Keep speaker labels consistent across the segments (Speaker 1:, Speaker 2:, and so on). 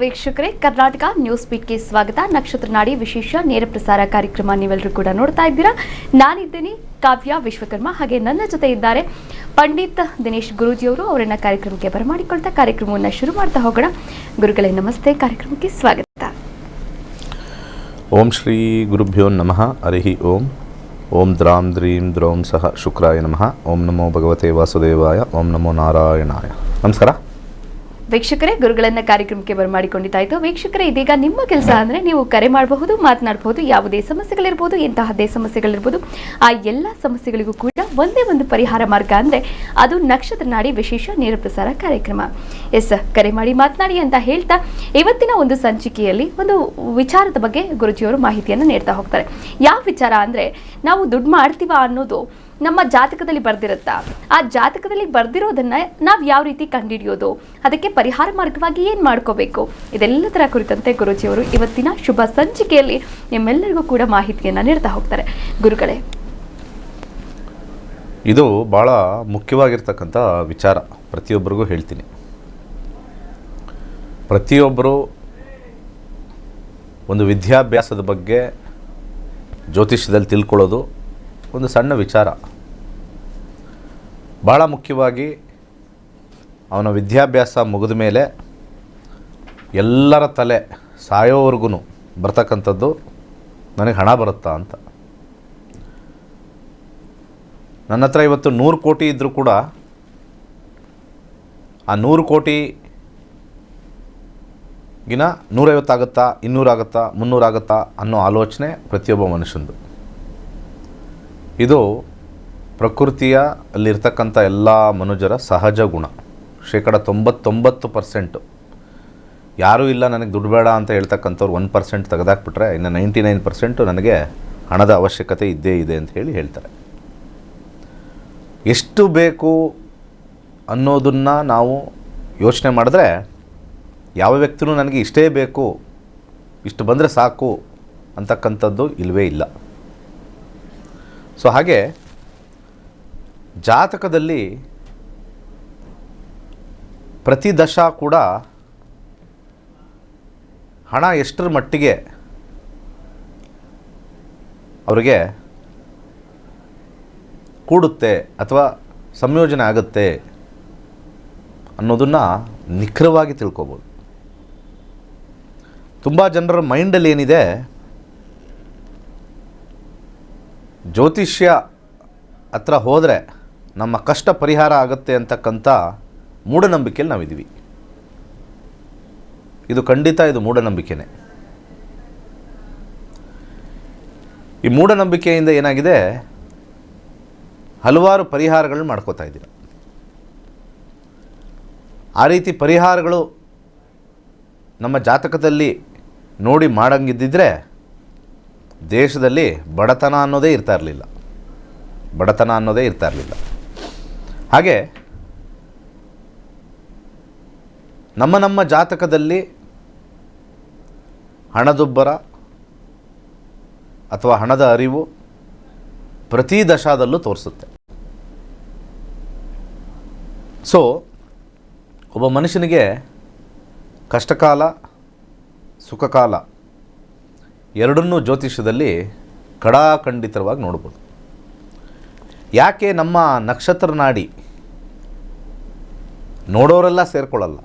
Speaker 1: ವೀಕ್ಷಕರೇ, ಕರ್ನಾಟಕ ನ್ಯೂಸ್ ಬೀಟ್ಗೆ ಸ್ವಾಗತ. ನಕ್ಷತ್ರ ನಾಡಿ ವಿಶೇಷ ನೇರ ಪ್ರಸಾರ ಕಾರ್ಯಕ್ರಮ ನೀವೆಲ್ಲರೂ ಕೂಡ ನೋಡ್ತಾ ಇದ್ದೀರಾ. ನಾನಿದ್ದೀನಿ ಕಾವ್ಯ ವಿಶ್ವಕರ್ಮ, ಹಾಗೆ ನನ್ನ ಜೊತೆ ಇದ್ದಾರೆ ಪಂಡಿತ್ ದಿನೇಶ್ ಗುರೂಜಿಯವರು. ಅವರನ್ನ ಕಾರ್ಯಕ್ರಮಕ್ಕೆ ಬರಮಾಡಿಕೊಳ್ತಾ ಕಾರ್ಯಕ್ರಮವನ್ನು ಶುರು ಮಾಡ್ತಾ ಹೋಗೋಣ. ಗುರುಗಳೇ ನಮಸ್ತೆ, ಕಾರ್ಯಕ್ರಮಕ್ಕೆ ಸ್ವಾಗತ.
Speaker 2: ಓಂ ಶ್ರೀ ಗುರುಭ್ಯೋ ನಮಃ. ಹರಿ ಓಂ. ಓಂ ದ್ರಾಂ ದ್ರೀಂ ದ್ರೌಂ ಸಹ ಶುಕ್ರಾಯ ನಮಃ. ಓಂ ನಮೋ ಭಗವತೆ ವಾಸುದೇವಾಯ. ಓಂ ನಮೋ ನಾರಾಯಣಾಯ. ನಮಸ್ಕಾರ
Speaker 1: ವೀಕ್ಷಕರೇ, ಗುರುಗಳನ್ನ ಕಾರ್ಯಕ್ರಮಕ್ಕೆ ಬರಮಾಡಿಕೊಂಡಿದ್ದಾಯಿತು. ವೀಕ್ಷಕರೇ, ಇದೀಗ ನಿಮ್ಮ ಕೆಲಸ ಅಂದರೆ ನೀವು ಕರೆ ಮಾಡಬಹುದು, ಮಾತನಾಡಬಹುದು. ಯಾವುದೇ ಸಮಸ್ಯೆಗಳಿರ್ಬೋದು, ಎಂತಹದ್ದೇ ಸಮಸ್ಯೆಗಳಿರ್ಬೋದು, ಆ ಎಲ್ಲ ಸಮಸ್ಯೆಗಳಿಗೂ ಕೂಡ ಒಂದೇ ಒಂದು ಪರಿಹಾರ ಮಾರ್ಗ ಅಂದರೆ ಅದು ನಕ್ಷತ್ರ ನಾಡಿ ವಿಶೇಷ ನೇರ ಪ್ರಸಾರ ಕಾರ್ಯಕ್ರಮ. ಎಸ್, ಕರೆ ಮಾಡಿ ಮಾತನಾಡಿ ಅಂತ ಹೇಳ್ತಾ ಇವತ್ತಿನ ಒಂದು ಸಂಚಿಕೆಯಲ್ಲಿ ಒಂದು ವಿಚಾರದ ಬಗ್ಗೆ ಗುರುಜಿಯವರು ಮಾಹಿತಿಯನ್ನು ನೀಡ್ತಾ ಹೋಗ್ತಾರೆ. ಯಾವ ವಿಚಾರ ಅಂದರೆ, ನಾವು ದುಡ್ಡು ಮಾಡ್ತೀವಾ ಅನ್ನೋದು ನಮ್ಮ ಜಾತಕದಲ್ಲಿ ಬರ್ದಿರುತ್ತಾ, ಆ ಜಾತಕದಲ್ಲಿ ಬರ್ದಿರೋದನ್ನ ನಾವು ಯಾವ ರೀತಿ ಕಂಡುಹಿಡಿಯೋದು, ಅದಕ್ಕೆ ಪರಿಹಾರ ಮಾರ್ಗವಾಗಿ ಏನು ಮಾಡ್ಕೋಬೇಕು, ಇದೆಲ್ಲದರ ಕುರಿತಂತೆ ಗುರೂಜಿಯವರು ಇವತ್ತಿನ ಶುಭ ಸಂಚಿಕೆಯಲ್ಲಿ ನಿಮ್ಮೆಲ್ಲರಿಗೂ ಕೂಡ ಮಾಹಿತಿಯನ್ನು ನೀಡ್ತಾ ಹೋಗ್ತಾರೆ. ಗುರುಗಳೇ,
Speaker 2: ಇದು ಭಾಳ ಮುಖ್ಯವಾಗಿರ್ತಕ್ಕಂಥ ವಿಚಾರ. ಪ್ರತಿಯೊಬ್ಬರಿಗೂ ಹೇಳ್ತೀನಿ, ಪ್ರತಿಯೊಬ್ಬರು ಒಂದು ವಿದ್ಯಾಭ್ಯಾಸದ ಬಗ್ಗೆ ಜ್ಯೋತಿಷ್ಯದಲ್ಲಿ ತಿಳ್ಕೊಳ್ಳೋದು ಒಂದು ಸಣ್ಣ ವಿಚಾರ. ಭಾಳ ಮುಖ್ಯವಾಗಿ ಅವನ ವಿದ್ಯಾಭ್ಯಾಸ ಮುಗಿದ ಮೇಲೆ ಎಲ್ಲರ ತಲೆ ಸಾಯೋವರೆಗೂ ಬರ್ತಕ್ಕಂಥದ್ದು, ನನಗೆ ಹಣ ಬರುತ್ತಾ ಅಂತ. ನನ್ನ ಹತ್ರ ಇವತ್ತು 100 ಕೋಟಿ ಇದ್ದರೂ ಕೂಡ ಆ 100 ಕೋಟಿಗಿನ 150 ಆಗುತ್ತಾ, 200 ಆಗುತ್ತಾ, 300 ಆಗುತ್ತಾ ಅನ್ನೋ ಆಲೋಚನೆ ಪ್ರತಿಯೊಬ್ಬ ಮನುಷ್ಯಂದು. ಇದು ಪ್ರಕೃತಿಯ ಅಲ್ಲಿರ್ತಕ್ಕಂಥ ಎಲ್ಲ ಮನುಜರ ಸಹಜ ಗುಣ. 99% ಯಾರೂ ಇಲ್ಲ ನನಗೆ ದುಡ್ಡು ಬೇಡ ಅಂತ ಹೇಳ್ತಕ್ಕಂಥವ್ರು 1% ತೆಗೆದಾಕ್ಬಿಟ್ರೆ ಇನ್ನು 99% ನನಗೆ ಹಣದ ಅವಶ್ಯಕತೆ ಇದ್ದೇ ಇದೆ ಅಂತ ಹೇಳ್ತಾರೆ. ಎಷ್ಟು ಬೇಕು ಅನ್ನೋದನ್ನು ನಾವು ಯೋಚನೆ ಮಾಡಿದ್ರೆ, ಯಾವ ವ್ಯಕ್ತಿನೂ ನನಗೆ ಇಷ್ಟೇ ಬೇಕು, ಇಷ್ಟು ಬಂದರೆ ಸಾಕು ಅಂತಕ್ಕಂಥದ್ದು ಇಲ್ಲವೇ ಇಲ್ಲ. ಸೊ ಹಾಗೆ ಜಾತಕದಲ್ಲಿ ಪ್ರತಿ ದಶ ಕೂಡ ಹಣ ಎಷ್ಟರ ಮಟ್ಟಿಗೆ ಅವರಿಗೆ ಕೂಡುತ್ತೆ ಅಥವಾ ಸಂಯೋಜನೆ ಆಗುತ್ತೆ ಅನ್ನೋದನ್ನು ನಿಖರವಾಗಿ ತಿಳ್ಕೊಬೋದು. ತುಂಬ ಜನರ ಮೈಂಡಲ್ಲಿ ಏನಿದೆ, ಜ್ಯೋತಿಷ್ಯ ಹತ್ರ ಹೋದರೆ ನಮ್ಮ ಕಷ್ಟ ಪರಿಹಾರ ಆಗುತ್ತೆ ಅಂತಕ್ಕಂಥ ಮೂಢನಂಬಿಕೆಯಲ್ಲಿ ನಾವಿದ್ದೀವಿ. ಇದು ಖಂಡಿತ ಇದು ಮೂಢನಂಬಿಕೆನೇ. ಈ ಮೂಢನಂಬಿಕೆಯಿಂದ ಏನಾಗಿದೆ, ಹಲವಾರು ಪರಿಹಾರಗಳನ್ನ ಮಾಡ್ಕೋತಾ ಇದ್ದೀರ. ಆ ರೀತಿ ಪರಿಹಾರಗಳು ನಮ್ಮ ಜಾತಕದಲ್ಲಿ ನೋಡಿ ಮಾಡಂಗಿದ್ದಿದ್ರೆ ದೇಶದಲ್ಲಿ ಬಡತನ ಅನ್ನೋದೇ ಇರ್ತಾ ಇರಲಿಲ್ಲ. ಹಾಗೆ ನಮ್ಮ ಜಾತಕದಲ್ಲಿ ಹಣದುಬ್ಬರ ಅಥವಾ ಹಣದ ಅರಿವು ಪ್ರತಿ ದಶಾದಲ್ಲೂ ತೋರಿಸುತ್ತೆ. ಸೊ ಒಬ್ಬ ಮನುಷ್ಯನಿಗೆ ಕಷ್ಟಕಾಲ ಸುಖಕಾಲ ಎರಡನ್ನೂ ಜ್ಯೋತಿಷ್ಯದಲ್ಲಿ ಖಡಾಖಂಡಿತವಾಗಿ ನೋಡ್ಬೋದು. ಯಾಕೆ ನಮ್ಮ ನಕ್ಷತ್ರ ನಾಡಿ ನೋಡೋರೆಲ್ಲ ಸೇರ್ಕೊಳ್ಳಲ್ಲ,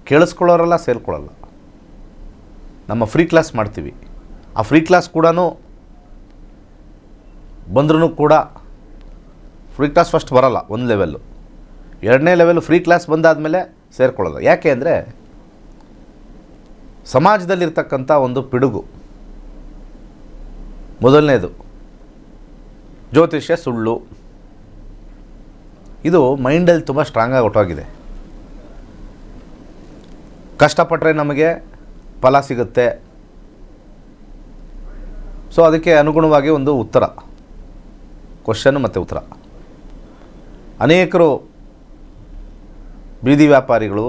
Speaker 2: ಕೇಳಿಸ್ಕೊಳ್ಳೋರೆಲ್ಲ ಸೇರ್ಕೊಳ್ಳಲ್ಲ. ನಮ್ಮ ಫ್ರೀ ಕ್ಲಾಸ್ ಮಾಡ್ತೀವಿ. ಆ ಫ್ರೀ ಕ್ಲಾಸ್ ಕೂಡ ಬಂದ್ರೂ ಕೂಡ ಫ್ರೀ ಕ್ಲಾಸ್ ಫಸ್ಟ್ ಬರಲ್ಲ, ಒಂದು ಲೆವೆಲ್ಲು. 2ನೇ ಲೆವೆಲ್ಲು ಫ್ರೀ ಕ್ಲಾಸ್ ಬಂದಾದಮೇಲೆ ಸೇರ್ಕೊಳ್ಳೋದು. ಯಾಕೆ ಅಂದರೆ ಸಮಾಜದಲ್ಲಿರ್ತಕ್ಕಂಥ ಒಂದು ಪಿಡುಗು. ಮೊದಲನೇದು, ಜ್ಯೋತಿಷ್ಯ ಸುಳ್ಳು. ಇದು ಮೈಂಡಲ್ಲಿ ತುಂಬ ಸ್ಟ್ರಾಂಗಾಗಿ ಹೊಟ್ಟೋಗಿದೆ. ಕಷ್ಟಪಟ್ಟರೆ ನಮಗೆ ಫಲ ಸಿಗುತ್ತೆ. ಸೊ ಅದಕ್ಕೆ ಅನುಗುಣವಾಗಿ ಒಂದು ಉತ್ತರ, ಕ್ವಶನ್ ಮತ್ತು ಉತ್ತರ. ಅನೇಕರು ಬೀದಿ ವ್ಯಾಪಾರಿಗಳು,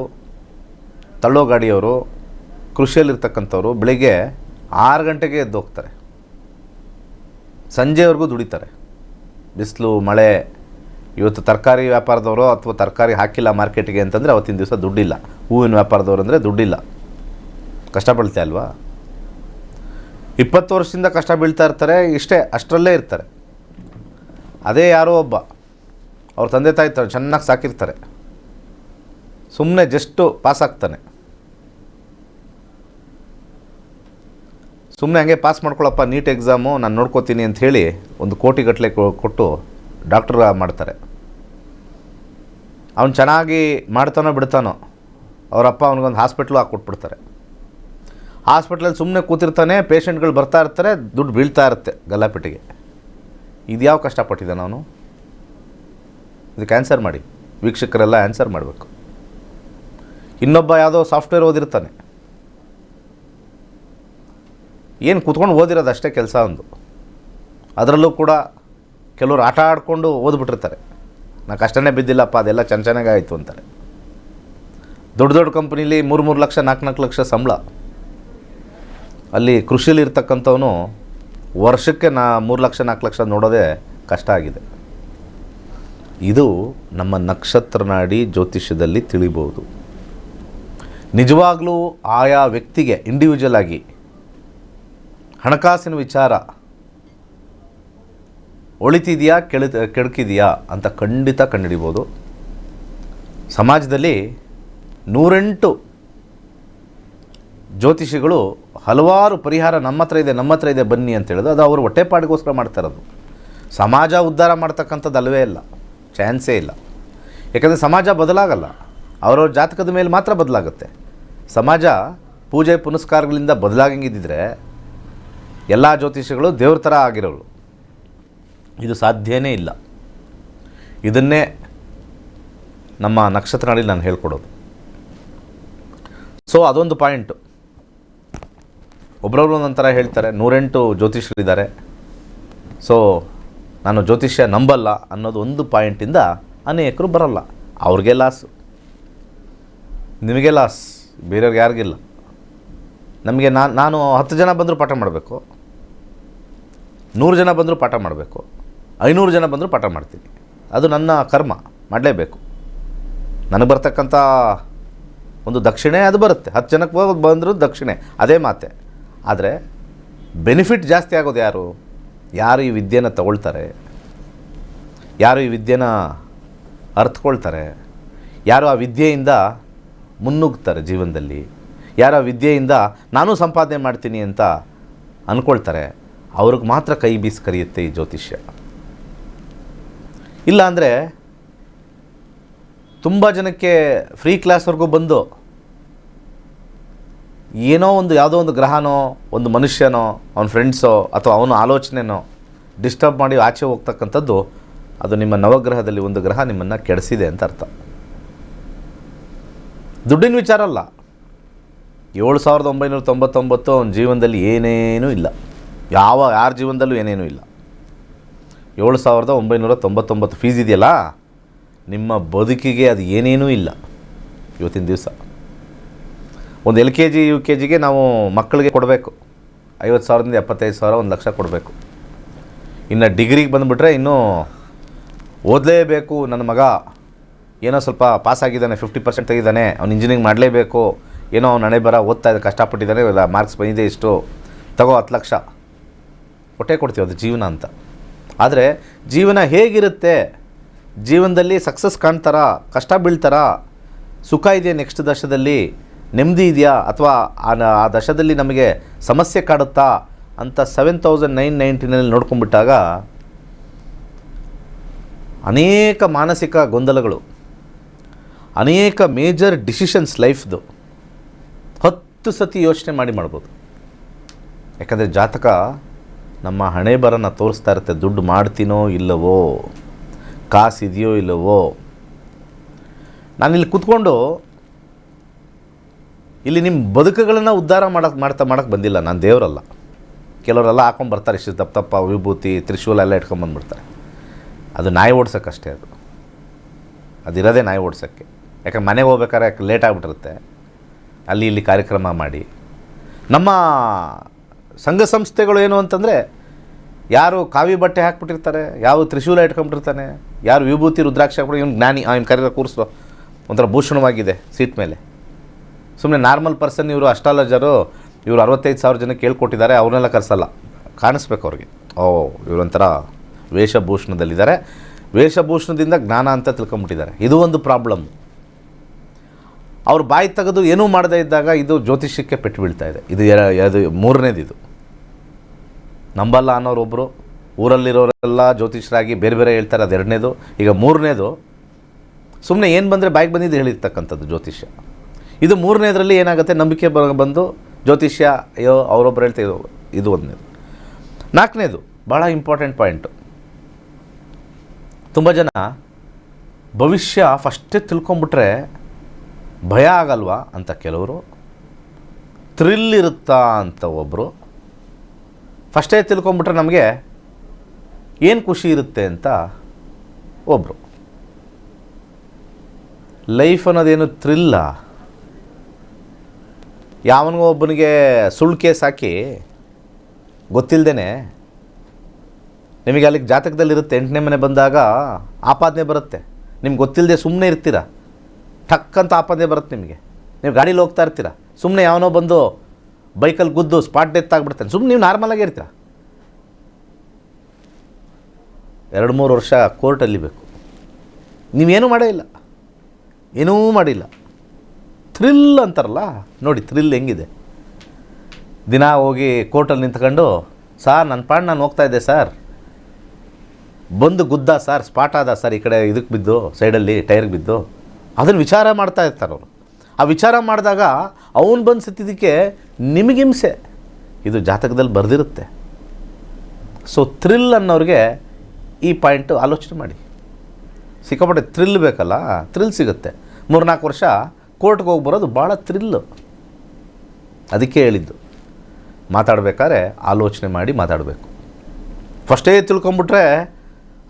Speaker 2: ತಳ್ಳೋ ಗಾಡಿಯವರು, ಕೃಷಿಯಲ್ಲಿರ್ತಕ್ಕಂಥವ್ರು ಬೆಳಿಗ್ಗೆ 6 ಗಂಟೆಗೆ ಎದ್ದು ಹೋಗ್ತಾರೆ, ಸಂಜೆವರೆಗೂ ದುಡಿತಾರೆ. ಬಿಸಿಲು ಮಳೆ ಇವತ್ತು ತರಕಾರಿ ವ್ಯಾಪಾರದವರು ಅಥವಾ ತರಕಾರಿ ಹಾಕಿಲ್ಲ ಮಾರ್ಕೆಟಿಗೆ ಅಂತಂದರೆ ಅವತ್ತಿನ ದಿವಸ ದುಡ್ಡಿಲ್ಲ, ಹೂವಿನ ವ್ಯಾಪಾರದವ್ರು ಅಂದರೆ ದುಡ್ಡಿಲ್ಲ, ಕಷ್ಟಪಡ್ತಾ ಅಲ್ವಾ. 20 ವರ್ಷದಿಂದ ಕಷ್ಟ ಬೀಳ್ತಾ ಇರ್ತಾರೆ, ಅಷ್ಟರಲ್ಲೇ ಇರ್ತಾರೆ. ಅದೇ ಯಾರೋ ಒಬ್ಬ ಅವ್ರ ತಂದೆ ತಾಯಿ ಚೆನ್ನಾಗಿ ಸಾಕಿರ್ತಾರೆ, ಸುಮ್ಮನೆ ಜಸ್ಟು ಪಾಸ್ ಆಗ್ತಾನೆ, ಸುಮ್ಮನೆ ಹಂಗೆ ಪಾಸ್ ಮಾಡ್ಕೊಳ್ಳಪ್ಪ ನೀಟ್ ಎಕ್ಸಾಮು ನಾನು ನೋಡ್ಕೋತೀನಿ ಅಂತ ಹೇಳಿ 1 ಕೋಟಿ ಕೊಟ್ಟು ಡಾಕ್ಟ್ರ್ ಮಾಡ್ತಾರೆ. ಅವ್ನು ಚೆನ್ನಾಗಿ ಮಾಡ್ತಾನೋ ಬಿಡ್ತಾನೋ, ಅವರಪ್ಪ ಅವ್ನಿಗೊಂದು ಹಾಸ್ಪಿಟ್ಲು ಹಾಕ್ಕೊಟ್ಬಿಡ್ತಾರೆ. ಹಾಸ್ಪಿಟ್ಲಲ್ಲಿ ಸುಮ್ಮನೆ ಕೂತಿರ್ತಾನೆ, ಪೇಷಂಟ್ಗಳು ಬರ್ತಾ ಇರ್ತಾರೆ, ದುಡ್ಡು ಬೀಳ್ತಾ ಇರುತ್ತೆ ಗಲ್ಲಾಪೆಟ್ಟಿಗೆ. ಇದು ಯಾವ ಕಷ್ಟಪಟ್ಟಿದ್ದಾನೆ ಅವನು? ಇದಕ್ಕೆ ಆನ್ಸರ್ ಮಾಡಿ, ವೀಕ್ಷಕರೆಲ್ಲ ಆನ್ಸರ್ ಮಾಡಬೇಕು. ಇನ್ನೊಬ್ಬ ಯಾವುದೋ ಸಾಫ್ಟ್ವೇರ್ ಓದಿರ್ತಾನೆ, ಏನು ಕೂತ್ಕೊಂಡು ಓದಿರೋದು ಅಷ್ಟೇ ಕೆಲಸ ಒಂದು. ಅದರಲ್ಲೂ ಕೂಡ ಕೆಲವರು ಆಟ ಆಡಿಕೊಂಡು ಓದ್ಬಿಟ್ಟಿರ್ತಾರೆ, ನಾ ಕಷ್ಟನೇ ಬಿದ್ದಿಲ್ಲಪ್ಪ ಅದೆಲ್ಲ ಚೆನ್ನಾಗಿ ಆಯಿತು ಅಂತಾರೆ. ದೊಡ್ಡ ಕಂಪ್ನೀಲಿ 3 ಲಕ್ಷ 4 ಲಕ್ಷ ಸಂಬಳ, ಅಲ್ಲಿ ಕೃಷಿಲಿ ಇರ್ತಕ್ಕಂಥವನು ವರ್ಷಕ್ಕೆ 3 ಲಕ್ಷ 4 ಲಕ್ಷ ನೋಡೋದೇ ಕಷ್ಟ ಆಗಿದೆ. ಇದು ನಮ್ಮ ನಕ್ಷತ್ರ ನಾಡಿ ಜ್ಯೋತಿಷ್ಯದಲ್ಲಿ ತಿಳಿಬೋದು. ನಿಜವಾಗ್ಲೂ ಆಯಾ ವ್ಯಕ್ತಿಗೆ ಇಂಡಿವಿಜುವಲ್ ಆಗಿ ಹಣಕಾಸಿನ ವಿಚಾರ ಒಳಿತಿದೆಯಾ ಕೆಡಕಿದೆಯಾ ಅಂತ ಖಂಡಿತ ಕಂಡುಹಿಡಿಬೋದು. ಸಮಾಜದಲ್ಲಿ 108 ಜ್ಯೋತಿಷಿಗಳು ಹಲವಾರು ಪರಿಹಾರ ನಮ್ಮ ಹತ್ರ ಇದೆ ಬನ್ನಿ ಅಂತ ಹೇಳಿದ್ರು. ಅದು ಅವರು ಹೊಟ್ಟೆಪಾಡಿಗೋಸ್ಕರ ಮಾಡ್ತಾ ಇರೋದು. ಸಮಾಜ ಉದ್ಧಾರ ಮಾಡ್ತಕ್ಕಂಥದ್ದು ಅಲ್ಲವೇ ಇಲ್ಲ, ಚಾನ್ಸೇ ಇಲ್ಲ. ಯಾಕಂದರೆ ಸಮಾಜ ಬದಲಾಗಲ್ಲ, ಅವರವ್ರ ಜಾತಕದ ಮೇಲೆ ಮಾತ್ರ ಬದಲಾಗುತ್ತೆ. ಸಮಾಜ ಪೂಜೆ ಪುನಸ್ಕಾರಗಳಿಂದ ಬದಲಾಗಂಗಿದ್ದಿದ್ರೆ ಎಲ್ಲ ಜ್ಯೋತಿಷಿಗಳು ದೇವ್ರ ಥರ ಆಗಿರೋರು. ಇದು ಸಾಧ್ಯನೇ ಇಲ್ಲ. ಇದನ್ನೇ ನಮ್ಮ ನಕ್ಷತ್ರ ನಾಡಿಲಿ ನಾನು ಹೇಳ್ಕೊಡೋದು. ಸೊ ಅದೊಂದು ಪಾಯಿಂಟು. ಒಬ್ಬರವರು ಒಂದೊಂಥರ ಹೇಳ್ತಾರೆ, 108 ಜ್ಯೋತಿಷರಿದ್ದಾರೆ, ಸೊ ನಾನು ಜ್ಯೋತಿಷ್ಯ ನಂಬಲ್ಲ ಅನ್ನೋದು ಒಂದು ಪಾಯಿಂಟಿಂದ ಅನೇಕರು ಬರಲ್ಲ. ಅವ್ರಿಗೆ ಲಾಸು, ನಿಮಗೆ ಲಾಸ್, ಬೇರೆಯವ್ರಿಗೆ ಯಾರಿಗಿಲ್ಲ. ನಮಗೆ ನಾನು 10 ಜನ ಬಂದರೂ ಪಾಠ ಮಾಡಬೇಕು, 100 ಜನ ಬಂದರೂ ಪಾಠ ಮಾಡಬೇಕು, 500 ಜನ ಬಂದರೂ ಪಾಠ ಮಾಡ್ತೀನಿ. ಅದು ನನ್ನ ಕರ್ಮ, ಮಾಡಲೇಬೇಕು. ನನಗೆ ಬರ್ತಕ್ಕಂಥ ಒಂದು ದಕ್ಷಿಣೆ ಅದು ಬರುತ್ತೆ. 10 ಜನಕ್ಕೆ ಬಂದರೂ ದಕ್ಷಿಣೆ ಅದೇ ಮಾತೆ. ಆದರೆ ಬೆನಿಫಿಟ್ ಜಾಸ್ತಿ ಆಗೋದು ಯಾರು ಈ ವಿದ್ಯೆನ ತಗೊಳ್ತಾರೆ, ಯಾರು ಈ ವಿದ್ಯೆನ ಅರ್ಥಕೊಳ್ತಾರೆ, ಯಾರು ಆ ವಿದ್ಯೆಯಿಂದ ಮುನ್ನುಗ್ತಾರೆ ಜೀವನದಲ್ಲಿ, ಯಾರು ಆ ವಿದ್ಯೆಯಿಂದ ನಾನು ಸಂಪಾದನೆ ಮಾಡ್ತೀನಿ ಅಂತ ಅಂದ್ಕೊಳ್ತಾರೆ, ಅವ್ರಿಗೆ ಮಾತ್ರ ಕೈ ಬೀಸಿ ಕರೆಯುತ್ತೆ ಈ ಜ್ಯೋತಿಷ್ಯ. ಇಲ್ಲ ಅಂದರೆ ತುಂಬ ಜನಕ್ಕೆ ಫ್ರೀ ಕ್ಲಾಸ್ವರೆಗೂ ಬಂದು ಏನೋ ಯಾವುದೋ ಒಂದು ಗ್ರಹನೋ ಒಂದು ಮನುಷ್ಯನೋ ಅವನ ಫ್ರೆಂಡ್ಸೋ ಅಥವಾ ಅವನ ಆಲೋಚನೆನೋ ಡಿಸ್ಟರ್ಬ್ ಮಾಡಿ ಆಚೆ ಹೋಗ್ತಕ್ಕಂಥದ್ದು, ಅದು ನಿಮ್ಮ ನವಗ್ರಹದಲ್ಲಿ ಒಂದು ಗ್ರಹ ನಿಮ್ಮನ್ನು ಕೆಡಿಸಿದೆ ಅಂತ ಅರ್ಥ. ದುಡ್ಡಿನ ವಿಚಾರ ಅಲ್ಲ. 7999 ಅವನ ಜೀವನದಲ್ಲಿ ಏನೇನೂ ಇಲ್ಲ, ಯಾರ ಜೀವನದಲ್ಲೂ ಏನೇನೂ ಇಲ್ಲ. 7999 ಫೀಸ್ ಇದೆಯಲ್ಲ, ನಿಮ್ಮ ಬದುಕಿಗೆ ಅದು ಏನೇನೂ ಇಲ್ಲ ಇವತ್ತಿನ ದಿವಸ. ಒಂದು LKG UKGಗೆ ನಾವು ಮಕ್ಕಳಿಗೆ ಕೊಡಬೇಕು 50,000ದಿಂದ 75,000, 1 ಲಕ್ಷ ಕೊಡಬೇಕು. ಇನ್ನು ಡಿಗ್ರಿಗೆ ಬಂದುಬಿಟ್ರೆ ಇನ್ನೂ ಓದಲೇಬೇಕು. ನನ್ನ ಮಗ ಏನೋ ಸ್ವಲ್ಪ ಪಾಸಾಗಿದ್ದಾನೆ, 50% ತೆಗಿದ್ದಾನೆ, ಅವ್ನು ಇಂಜಿನಿಯರಿಂಗ್ ಮಾಡಲೇಬೇಕು, ಏನೋ ಅವ್ನು ಹಣೆ ಬರ ಓದ್ತಾ ಇದೆ, ಕಷ್ಟಪಟ್ಟಿದ್ದಾನೆ, ಮಾರ್ಕ್ಸ್ ಬಂದಿದೆ ಇಷ್ಟು, ತಗೋ 10 ಲಕ್ಷ ಕೊಟ್ಟೇ ಕೊಡ್ತೀವಿ. ಅದು ಜೀವನ ಅಂತ. ಆದರೆ ಜೀವನ ಹೇಗಿರುತ್ತೆ, ಜೀವನದಲ್ಲಿ ಸಕ್ಸಸ್ ಕಾಣ್ತಾರಾ, ಕಷ್ಟ ಬೀಳ್ತಾರಾ, ಸುಖ ಇದೆಯಾ, ನೆಕ್ಸ್ಟ್ ದಶದಲ್ಲಿ ನೆಮ್ಮದಿ ಇದೆಯಾ, ಅಥವಾ ಆ ದಶದಲ್ಲಿ ನಮಗೆ ಸಮಸ್ಯೆ ಕಾಡುತ್ತಾ ಅಂತ 7999 ನೋಡ್ಕೊಂಡ್ಬಿಟ್ಟಾಗ ಅನೇಕ ಮಾನಸಿಕ ಗೊಂದಲಗಳು, ಅನೇಕ ಮೇಜರ್ ಡಿಸಿಷನ್ಸ್ ಲೈಫ್ದು 10 ಸತಿ ಯೋಚನೆ ಮಾಡ್ಬೋದು. ಯಾಕಂದರೆ ಜಾತಕ ನಮ್ಮ ಹಣೆ ಬರನ ತೋರಿಸ್ತಾ ಇರುತ್ತೆ. ದುಡ್ಡು ಮಾಡ್ತೀನೋ ಇಲ್ಲವೋ, ಕಾಸಿದೆಯೋ ಇಲ್ಲವೋ. ನಾನಿಲ್ಲಿ ಕೂತ್ಕೊಂಡು ಇಲ್ಲಿ ನಿಮ್ಮ ಬದುಕುಗಳನ್ನು ಉದ್ಧಾರ ಮಾಡಕ್ಕೆ ಬಂದಿಲ್ಲ. ನಾನು ದೇವರಲ್ಲ. ಕೆಲವರೆಲ್ಲ ಹಾಕೊಂಡು ಬರ್ತಾರೆ, ಇಷ್ಟು ತಪ್ಪ ವಿಭೂತಿ ತ್ರಿಶೂಲ ಎಲ್ಲ ಇಟ್ಕೊಂಡ್ಬಂದ್ಬಿಡ್ತಾರೆ. ಅದು ನಾಯಿ ಓಡ್ಸೋಕ್ಕಷ್ಟೇ. ಅದಿರೋದೇ ನಾಯಿ ಓಡ್ಸೋಕ್ಕೆ. ಯಾಕಂದ್ರೆ ಮನೆಗೆ ಹೋಗ್ಬೇಕಾದ್ರೆ ಲೇಟ್ ಆಗಿಬಿಟ್ಟಿರುತ್ತೆ, ಅಲ್ಲಿ ಇಲ್ಲಿ ಕಾರ್ಯಕ್ರಮ ಮಾಡಿ. ನಮ್ಮ ಸಂಘ ಸಂಸ್ಥೆಗಳು ಏನು ಅಂತಂದರೆ, ಯಾರು ಕಾವಿ ಬಟ್ಟೆ ಹಾಕ್ಬಿಟ್ಟಿರ್ತಾರೆ, ಯಾವ ತ್ರಿಶೂಲ ಇಟ್ಕೊಂಡ್ಬಿಟ್ಟಿರ್ತಾನೆ, ಯಾರು ವಿಭೂತಿ ರುದ್ರಾಕ್ಷ ಹಾಕ್ಬಿಟ್ಟು ಇವ್ನು ಜ್ಞಾನಿ, ಅವ್ನು ಕರೆದ ಕೂರಿಸೋ ಒಂಥರ ಭೂಷಣವಾಗಿದೆ ಸೀಟ್ ಮೇಲೆ, ಸುಮ್ಮನೆ ನಾರ್ಮಲ್ ಪರ್ಸನ್ ಇವರು ಅಸ್ಟ್ರಾಲಜರು ಇವರು 65,000 ಜನಕ್ಕೆ ಹೇಳ್ಕೊಟ್ಟಿದ್ದಾರೆ, ಅವ್ರನ್ನೆಲ್ಲ ಕರೆಸಲ್ಲ. ಕಾಣಿಸ್ಬೇಕು ಅವ್ರಿಗೆ, ಓ ಇವರೊಂಥರ ವೇಷಭೂಷಣದಲ್ಲಿದ್ದಾರೆ, ವೇಷಭೂಷಣದಿಂದ ಜ್ಞಾನ ಅಂತ ತಿಳ್ಕೊಂಬಿಟ್ಟಿದ್ದಾರೆ. ಇದು ಒಂದು ಪ್ರಾಬ್ಲಮ್. ಅವ್ರು ಬಾಯಿ ತೆಗೆದು ಏನೂ ಮಾಡದೇ ಇದ್ದಾಗ ಇದು ಜ್ಯೋತಿಷ್ಯಕ್ಕೆ ಪೆಟ್ಟು ಬೀಳ್ತಾ ಇದೆ. ಅದು ಮೂರನೇದು. ಇದು ನಂಬಲ್ಲ ಅನ್ನೋರೊಬ್ಬರು, ಊರಲ್ಲಿರೋರೆಲ್ಲ ಜ್ಯೋತಿಷ್ಯರಾಗಿ ಬೇರೆ ಬೇರೆ ಹೇಳ್ತಾರೆ, ಅದು ಎರಡನೇದು. ಈಗ ಮೂರನೇದು ಸುಮ್ಮನೆ ಏನು ಬಂದರೆ ಬಾಯಿಗೆ ಬಂದಿದ್ದು ಹೇಳಿರ್ತಕ್ಕಂಥದ್ದು ಜ್ಯೋತಿಷ್ಯ. ಇದು ಮೂರನೇದರಲ್ಲಿ ಏನಾಗುತ್ತೆ, ನಂಬಿಕೆ ಬಂದು ಜ್ಯೋತಿಷ್ಯ ಅಯ್ಯೋ ಅವರೊಬ್ಬರು ಹೇಳ್ತಾ ಇದು ಒಂದನೇದು. ನಾಲ್ಕನೇದು ಭಾಳ ಇಂಪಾರ್ಟೆಂಟ್ ಪಾಯಿಂಟು. ತುಂಬ ಜನ ಭವಿಷ್ಯ ಫಸ್ಟೇ ತಿಳ್ಕೊಂಬಿಟ್ರೆ ಭಯ ಆಗಲ್ವಾ ಅಂತ ಕೆಲವರು, ಥ್ರಿಲ್ ಇರುತ್ತಾ ಅಂತ ಒಬ್ಬರು, ಫಸ್ಟೇ ತಿಳ್ಕೊಂಬಿಟ್ರೆ ನಮಗೆ ಏನು ಖುಷಿ ಇರುತ್ತೆ ಅಂತ ಒಬ್ಬರು. Life ಅನ್ನೋದೇನು thriller. ಯಾವನಿಗೋ ಒಬ್ಬನಿಗೆ ಸುಳ್ಳು ಕೇಸ್ ಹಾಕಿ ಗೊತ್ತಿಲ್ಲದೇ ನಿಮಗೆ ಅಲ್ಲಿಗೆ ಜಾತಕದಲ್ಲಿರುತ್ತೆ, 8ನೇ ಮನೆ ಬಂದಾಗ ಆಪಾದನೆ ಬರುತ್ತೆ. ನಿಮ್ಗೆ ಗೊತ್ತಿಲ್ಲದೆ ಸುಮ್ಮನೆ ಇರ್ತೀರ, ಟಕ್ಕಂತ ಆಪಾದನೆ ಬರುತ್ತೆ ನಿಮಗೆ. ನೀವು ಗಾಡೀಲಿ ಹೋಗ್ತಾ ಇರ್ತೀರ, ಸುಮ್ಮನೆ ಯಾವನೋ ಬಂದು ಬೈಕಲ್ಲಿ ಗುದ್ದು ಸ್ಪಾಟ್ ಡೆತ್ ಆಗಿಬಿಡ್ತಾನೆ, ಸುಮ್ಮನೆ ನೀವು ನಾರ್ಮಲಾಗೇ ಇರ್ತೀರ. 2-3 ವರ್ಷ ಕೋರ್ಟಲ್ಲಿ ಬೇಕು, ನೀವೇನೂ ಮಾಡೇ ಇಲ್ಲ, ಏನೂ ಮಾಡಿಲ್ಲ. ಥ್ರಿಲ್ ಅಂತಾರಲ್ಲ ನೋಡಿ, ಥ್ರಿಲ್ ಹೆಂಗಿದೆ. ದಿನ ಹೋಗಿ ಕೋರ್ಟಲ್ಲಿ ನಿಂತ್ಕೊಂಡು, ಸಾರ್ ನನ್ನ ಪಾಡ್ ನಾನು ಹೋಗ್ತಾ ಇದ್ದೆ ಸರ್, ಬಂದು ಗುದ್ದ ಸರ್, ಸ್ಪಾಟ್ ಆದ ಸರ್, ಈ ಕಡೆ ಇದಕ್ಕೆ ಬಿದ್ದು ಸೈಡಲ್ಲಿ ಟೈರ್ಗೆ ಬಿದ್ದು, ಅದನ್ನು ವಿಚಾರ ಮಾಡ್ತಾ ಇರ್ತಾರೆ ಅವರು. ಆ ವಿಚಾರ ಮಾಡಿದಾಗ ಅವನು ಬಂದು ಸತ್ತಿದ್ದಕ್ಕೆ ನಿಮಗೆ ಹಿಂಸೆ. ಇದು ಜಾತಕದಲ್ಲಿ ಬರೆದಿರುತ್ತೆ. ಸೊ ಥ್ರಿಲ್ ಅನ್ನೋರಿಗೆ ಈ ಪಾಯಿಂಟು ಆಲೋಚನೆ ಮಾಡಿ. ಸಿಕ್ಕಾಪಟ್ಟೆ ಥ್ರಿಲ್ ಬೇಕಲ್ಲ, ಥ್ರಿಲ್ ಸಿಗುತ್ತೆ. 3-4 ವರ್ಷ ಕೋರ್ಟ್ಗೆ ಹೋಗಿ ಬರೋದು ಭಾಳ ಥ್ರಿಲ್ಲು. ಅದಕ್ಕೆ ಹೇಳಿದ್ದು, ಮಾತಾಡಬೇಕಾದ್ರೆ ಆಲೋಚನೆ ಮಾಡಿ ಮಾತಾಡಬೇಕು. ಫಸ್ಟೇ ತಿಳ್ಕೊಂಬಿಟ್ರೆ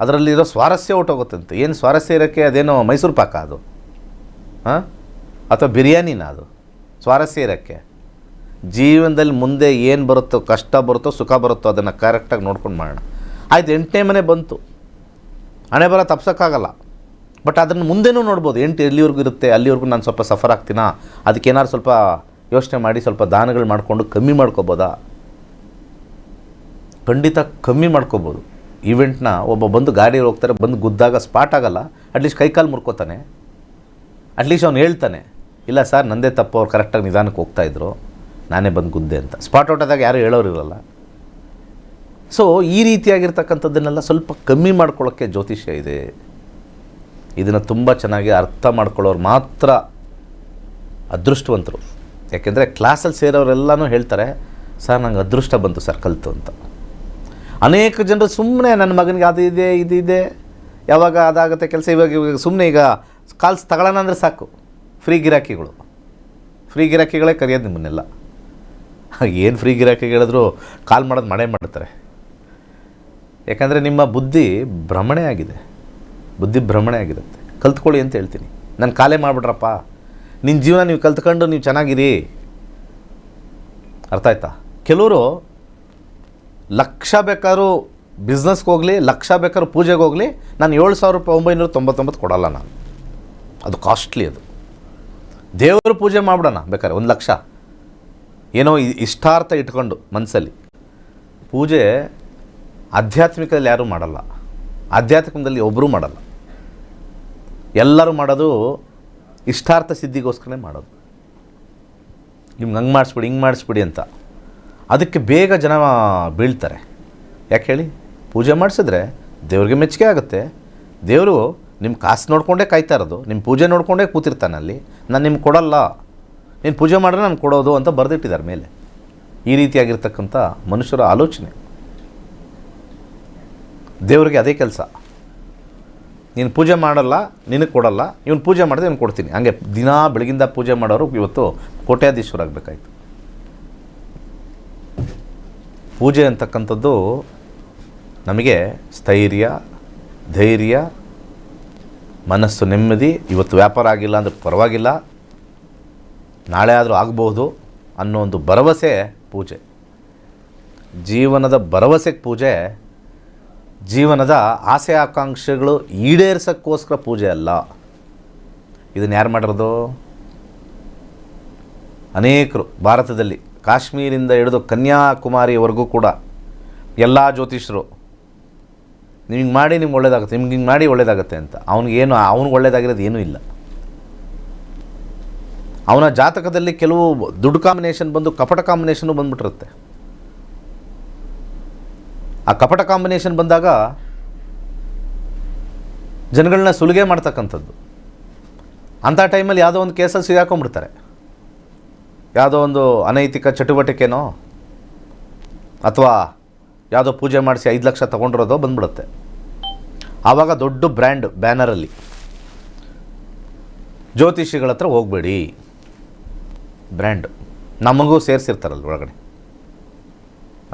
Speaker 2: ಅದರಲ್ಲಿರೋ ಸ್ವಾರಸ್ಯ ಹೊಟ್ಟೋಗುತ್ತಂತೆ. ಏನು ಸ್ವಾರಸ್ಯ ಇರೋಕ್ಕೆ, ಅದೇನೋ ಮೈಸೂರು ಪಾಕ ಅದು, ಹಾಂ, ಅಥವಾ ಬಿರಿಯಾನಿನ ಅದು ಸ್ವಾರಸ್ಯ ಇರೋಕ್ಕೆ? ಜೀವನದಲ್ಲಿ ಮುಂದೆ ಏನು ಬರುತ್ತೋ, ಕಷ್ಟ ಬರುತ್ತೋ ಸುಖ ಬರುತ್ತೋ ಅದನ್ನು ಕರೆಕ್ಟಾಗಿ ನೋಡ್ಕೊಂಡು ಮಾಡೋಣ. ಆಯ್ತು, 8ನೇ ಮನೆ ಬಂತು, ಹಣೆ ಬರ ತಪ್ಸೋಕ್ಕಾಗಲ್ಲ, ಬಟ್ ಅದನ್ನು ಮುಂದೆನೂ ನೋಡ್ಬೋದು. 8 ಎಲ್ಲಿವರೆಗೂ ಇರುತ್ತೆ, ಅಲ್ಲಿವರೆಗೂ ನಾನು ಸ್ವಲ್ಪ ಸಫರ್ ಆಗ್ತೀನಾ, ಅದಕ್ಕೇನಾದ್ರು ಸ್ವಲ್ಪ ಯೋಚನೆ ಮಾಡಿ ಸ್ವಲ್ಪ ದಾನಗಳು ಮಾಡಿಕೊಂಡು ಕಮ್ಮಿ ಮಾಡ್ಕೋಬೋದಾ? ಖಂಡಿತ ಕಮ್ಮಿ ಮಾಡ್ಕೋಬೋದು. ಈವೆಂಟ್ನ ಒಬ್ಬ ಬಂದು ಗಾಡಿಯಲ್ಲಿ ಹೋಗ್ತಾರೆ, ಬಂದು ಗುದ್ದಾಗ ಸ್ಪಾಟ್ ಆಗಲ್ಲ, ಅಟ್ಲೀಸ್ಟ್ ಕೈಕಾಲು ಮುರ್ಕೋತಾನೆ, ಅಟ್ಲೀಸ್ಟ್ ಅವ್ನು ಹೇಳ್ತಾನೆ, ಇಲ್ಲ ಸರ್ ನಂದೇ ತಪ್ಪು, ಅವ್ರು ಕರೆಕ್ಟಾಗಿ ನಿಧಾನಕ್ಕೆ ಹೋಗ್ತಾಯಿದ್ರು, ನಾನೇ ಬಂದು ಗುದ್ದೆ ಅಂತ. ಸ್ಪಾಟ್ ಔಟಾದಾಗ ಯಾರು ಹೇಳೋರಿರಲ್ಲ. ಸೊ ಈ ರೀತಿಯಾಗಿರ್ತಕ್ಕಂಥದ್ದನ್ನೆಲ್ಲ ಸ್ವಲ್ಪ ಕಮ್ಮಿ ಮಾಡ್ಕೊಳ್ಳೋಕ್ಕೆ ಜ್ಯೋತಿಷ್ಯ ಇದೆ. ಇದನ್ನು ತುಂಬ ಚೆನ್ನಾಗಿ ಅರ್ಥ ಮಾಡ್ಕೊಳ್ಳೋರು ಮಾತ್ರ ಅದೃಷ್ಟವಂತರು. ಯಾಕೆಂದರೆ ಕ್ಲಾಸಲ್ಲಿ ಸೇರೋರೆಲ್ಲನೂ ಹೇಳ್ತಾರೆ, ಸರ್ ನಂಗೆ ಅದೃಷ್ಟ ಬಂತು ಸರ್ ಕಲಿತು ಅಂತ. ಅನೇಕ ಜನರು ಸುಮ್ಮನೆ ನನ್ನ ಮಗನಿಗೆ ಅದು ಇದೆ ಇದು ಇದೆ, ಯಾವಾಗ ಅದಾಗುತ್ತೆ ಕೆಲಸ, ಇವಾಗ ಸುಮ್ಮನೆ ಈಗ ಕಾಲ್ಸ್ ತಗೊಳ್ಳೋಣ ಅಂದರೆ ಸಾಕು, ಫ್ರೀ ಗಿರಾಕಿಗಳೇ ಕರೆಯೋದು ನಿಮ್ಮನ್ನೆಲ್ಲ. ಏನು ಫ್ರೀ ಗಿರಾಕಿಗೆ ಹೇಳಿದ್ರು ಕಾಲ್ ಮಾಡೋದು ಮಾಡೇ ಮಾಡ್ತಾರೆ. ಯಾಕಂದರೆ ನಿಮ್ಮ ಬುದ್ಧಿ ಭ್ರಮಣೆ ಆಗಿದೆ, ಆಗಿರುತ್ತೆ. ಕಲ್ತ್ಕೊಳ್ಳಿ ಅಂತ ಹೇಳ್ತೀನಿ. ನಾನು ಕಾಲೇ ಮಾಡಿಬಿಡ್ರಪ್ಪ, ನಿನ್ನ ಜೀವನ ನೀವು ಕಲ್ತ್ಕೊಂಡು ನೀವು ಚೆನ್ನಾಗಿರಿ. ಅರ್ಥ ಆಯ್ತಾ? ಕೆಲವರು ಲಕ್ಷ ಬೇಕಾದ್ರೂ ಬಿಸ್ನೆಸ್ಗೆ ಹೋಗಲಿ, ಲಕ್ಷ ಬೇಕಾದ್ರೂ ಪೂಜೆಗೆ ಹೋಗಲಿ, ನಾನು 7,999 ಕೊಡಲ್ಲ ನಾನು, ಅದು ಕಾಸ್ಟ್ಲಿ. ಅದು ದೇವರು ಪೂಜೆ ಮಾಡಿಬಿಡೋಣ ಬೇಕಾದ್ರೆ 1 ಲಕ್ಷ, ಏನೋ ಇಷ್ಟಾರ್ಥ ಇಟ್ಕೊಂಡು ಮನಸ್ಸಲ್ಲಿ. ಪೂಜೆ ಆಧ್ಯಾತ್ಮಿಕದಲ್ಲಿ ಯಾರೂ ಮಾಡಲ್ಲ, ಆಧ್ಯಾತ್ಮಿಕದಲ್ಲಿ ಒಬ್ಬರೂ ಮಾಡಲ್ಲ. ಎಲ್ಲರೂ ಮಾಡೋದು ಇಷ್ಟಾರ್ಥ ಸಿದ್ಧಿಗೋಸ್ಕರನೇ ಮಾಡೋದು. ನಿಮ್ಗೆ ಹಂಗೆ ಮಾಡಿಸ್ಬಿಡಿ ಹಿಂಗೆ ಮಾಡಿಸ್ಬಿಡಿ ಅಂತ. ಅದಕ್ಕೆ ಬೇಗ ಜನ ಬೀಳ್ತಾರೆ. ಯಾಕೆ ಹೇಳಿ? ಪೂಜೆ ಮಾಡಿಸಿದ್ರೆ ದೇವ್ರಿಗೆ ಮೆಚ್ಚುಗೆ ಆಗುತ್ತೆ. ದೇವರು ನಿಮ್ಮ ಕಾಸು ನೋಡಿಕೊಂಡೇ ಕಾಯ್ತಾ ಇರೋದು, ನಿಮ್ಮ ಪೂಜೆ ನೋಡಿಕೊಂಡೇ ಕೂತಿರ್ತಾನೆ ಅಲ್ಲಿ. ನಾನು ನಿಮ್ಗೆ ಕೊಡಲ್ಲ, ನೀನು ಪೂಜೆ ಮಾಡಿದ್ರೆ ನಾನು ಕೊಡೋದು ಅಂತ ಬರೆದಿಟ್ಟಿದ್ದಾರೆ ಮೇಲೆ. ಈ ರೀತಿಯಾಗಿರ್ತಕ್ಕಂಥ ಮನುಷ್ಯರ ಆಲೋಚನೆ. ದೇವರಿಗೆ ಅದೇ ಕೆಲಸ, ನೀನು ಪೂಜೆ ಮಾಡಲ್ಲ ನಿನಗೆ ಕೊಡಲ್ಲ, ಇವನು ಪೂಜೆ ಮಾಡಿದ್ರೆ ಇವನು ಕೊಡ್ತೀನಿ. ಹಂಗೆ ದಿನ ಬೆಳಗಿಂದ ಪೂಜೆ ಮಾಡೋರು ಇವತ್ತು ಕೋಟ್ಯಾಧೀಶ್ವರಾಗಬೇಕಾಯ್ತು. ಪೂಜೆ ಅಂತಕ್ಕಂಥದ್ದು ನಮಗೆ ಸ್ಥೈರ್ಯ, ಧೈರ್ಯ, ಮನಸ್ಸು ನೆಮ್ಮದಿ. ಇವತ್ತು ವ್ಯಾಪಾರ ಆಗಿಲ್ಲ ಅಂದರೆ ಪರವಾಗಿಲ್ಲ, ನಾಳೆ ಆದರೂ ಆಗ್ಬೋದು ಅನ್ನೋ ಒಂದು ಭರವಸೆ ಪೂಜೆ. ಜೀವನದ ಭರವಸೆಗೆ ಪೂಜೆ, ಜೀವನದ ಆಸೆ ಆಕಾಂಕ್ಷೆಗಳು ಈಡೇರಿಸೋಕ್ಕೋಸ್ಕರ ಪೂಜೆ ಅಲ್ಲ. ಇದನ್ನು ಯಾರು ಮಾಡಿರೋದು? ಅನೇಕರು ಭಾರತದಲ್ಲಿ ಕಾಶ್ಮೀರಿಂದ ಹಿಡಿದು ಕನ್ಯಾಕುಮಾರಿವರೆಗೂ ಕೂಡ ಎಲ್ಲ ಜ್ಯೋತಿಷರು ನಿಮ್ಗೆ ಮಾಡಿ ನಿಮ್ಗೆ ಒಳ್ಳೇದಾಗುತ್ತೆ, ನಿಮ್ಗೆ ಹಿಂಗೆ ಮಾಡಿ ಒಳ್ಳೇದಾಗುತ್ತೆ ಅಂತ. ಅವ್ನಿಗೆ ಒಳ್ಳೇದಾಗಿರೋದು ಏನೂ ಇಲ್ಲ. ಅವನ ಜಾತಕದಲ್ಲಿ ಕೆಲವು ದುಡ್ಡು ಕಾಂಬಿನೇಷನ್ ಬಂದು ಕಪಟ ಕಾಂಬಿನೇಷನ್ನು ಬಂದ್ಬಿಟ್ಟಿರುತ್ತೆ. ಆ ಕಪಟ ಕಾಂಬಿನೇಷನ್ ಬಂದಾಗ ಜನಗಳನ್ನ ಸುಲಿಗೆ ಮಾಡ್ತಕ್ಕಂಥದ್ದು. ಅಂಥ ಟೈಮಲ್ಲಿ ಯಾವುದೋ ಒಂದು ಕೇಸಲ್ಲಿ ಸಿಗಾಕೊಂಡ್ಬಿಡ್ತಾರೆ. ಯಾವುದೋ ಒಂದು ಅನೈತಿಕ ಚಟುವಟಿಕೆನೋ ಅಥವಾ ಯಾವುದೋ ಪೂಜೆ ಮಾಡಿಸಿ 5 ಲಕ್ಷ ತೊಗೊಂಡಿರೋದೋ ಬಂದ್ಬಿಡುತ್ತೆ. ಆವಾಗ ದೊಡ್ಡ ಬ್ಯಾನರಲ್ಲಿ ಜ್ಯೋತಿಷಿಗಳ ಹತ್ರ ಹೋಗಬೇಡಿ, ಬ್ರ್ಯಾಂಡ್ ನಮಗೂ ಸೇರಿಸಿರ್ತಾರಲ್ಲ ಒಳಗಡೆ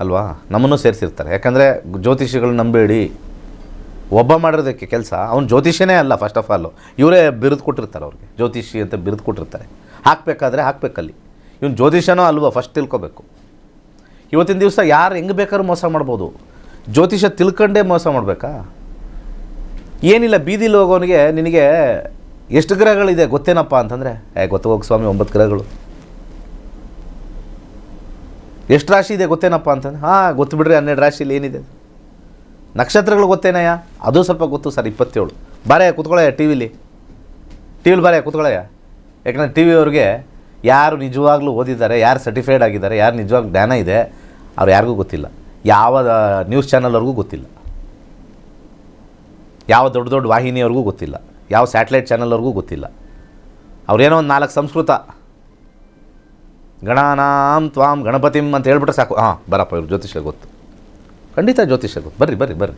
Speaker 2: ಅಲ್ವಾ, ನಮ್ಮನ್ನು ಸೇರಿಸಿರ್ತಾರೆ. ಯಾಕಂದರೆ ಜ್ಯೋತಿಷಿಗಳನ್ನ ನಂಬೇಡಿ, ಒಬ್ಬ ಮಾಡಿರೋದಕ್ಕೆ ಕೆಲಸ ಅವ್ನು ಜ್ಯೋತಿಷಿಯೇ ಅಲ್ಲ. ಫಸ್ಟ್ ಆಫ್ ಆಲು ಇವರೇ ಬಿರುದು ಕೊಟ್ಟಿರ್ತಾರೆ, ಅವ್ರಿಗೆ ಜ್ಯೋತಿಷಿ ಅಂತ ಬಿರುದು ಕೊಟ್ಟಿರ್ತಾರೆ. ಹಾಕಬೇಕಾದ್ರೆ ಹಾಕಬೇಕಲ್ಲಿ. ಇವನು ಜ್ಯೋತಿಷನೋ ಅಲ್ವೋ ಫಸ್ಟ್ ತಿಳ್ಕೊಬೇಕು. ಇವತ್ತಿನ ದಿವಸ ಯಾರು ಹೆಂಗೆ ಬೇಕಾದ್ರೂ ಮೋಸ ಮಾಡ್ಬೋದು, ಜ್ಯೋತಿಷ ತಿಳ್ಕೊಂಡೇ ಮೋಸ ಮಾಡಬೇಕಾ? ಏನಿಲ್ಲ, ಬೀದಿಲಿ ಹೋಗೋನಿಗೆ ನಿನಗೆ ಎಷ್ಟು ಗ್ರಹಗಳಿದೆ ಗೊತ್ತೇನಪ್ಪ ಅಂತಂದರೆ, ಗೊತ್ತು ಹೋಗಿ ಸ್ವಾಮಿ 9 ಗ್ರಹಗಳು. ಎಷ್ಟು ರಾಶಿ ಇದೆ ಗೊತ್ತೇನಪ್ಪ ಅಂತಂದ್ರೆ, ಗೊತ್ತು ಬಿಡ್ರಿ 12 ರಾಶಿಲಿ ಏನಿದೆ. ನಕ್ಷತ್ರಗಳು ಗೊತ್ತೇನಯ್ಯ? ಅದು ಸ್ವಲ್ಪ ಗೊತ್ತು ಸರ್, 27. ಬಾರೇ ಕೂತ್ಕೊಳ್ಳಯ್ಯ ಟಿ ವಿಲಿ ಬಾರೇ ಕೂತ್ಕೊಳ್ಳಯ್ಯ. ಯಾಕಂದರೆ ಟಿ ವಿಯವ್ರಿಗೆ ಯಾರು ನಿಜವಾಗ್ಲೂ ಓದಿದ್ದಾರೆ, ಯಾರು ಸರ್ಟಿಫೈಡ್ ಆಗಿದ್ದಾರೆ, ಯಾರು ನಿಜವಾಗ್ಲೂ ಜ್ಞಾನ ಇದೆ, ಅವ್ರು ಯಾರಿಗೂ ಗೊತ್ತಿಲ್ಲ. ಯಾವ ನ್ಯೂಸ್ ಚಾನಲ್ವರೆಗೂ ಗೊತ್ತಿಲ್ಲ, ಯಾವ ದೊಡ್ಡ ದೊಡ್ಡ ವಾಹಿನಿಯವ್ರಿಗೂ ಗೊತ್ತಿಲ್ಲ, ಯಾವ ಸ್ಯಾಟಲೈಟ್ ಚಾನಲ್ವರೆಗೂ ಗೊತ್ತಿಲ್ಲ. ಅವ್ರೇನೋ ಒಂದು 4 ಸಂಸ್ಕೃತ ಗಣಾನಾಂ ತ್ವಾಂ ಗಣಪತಿಂ ಅಂತ ಹೇಳ್ಬಿಟ್ರೆ ಸಾಕು, ಬರಪ್ಪ ಇವ್ರು ಜ್ಯೋತಿಷ್ಯ ಗೊತ್ತು, ಖಂಡಿತ ಜ್ಯೋತಿಷ್ಯ ಗೊತ್ತು, ಬರ್ರಿ.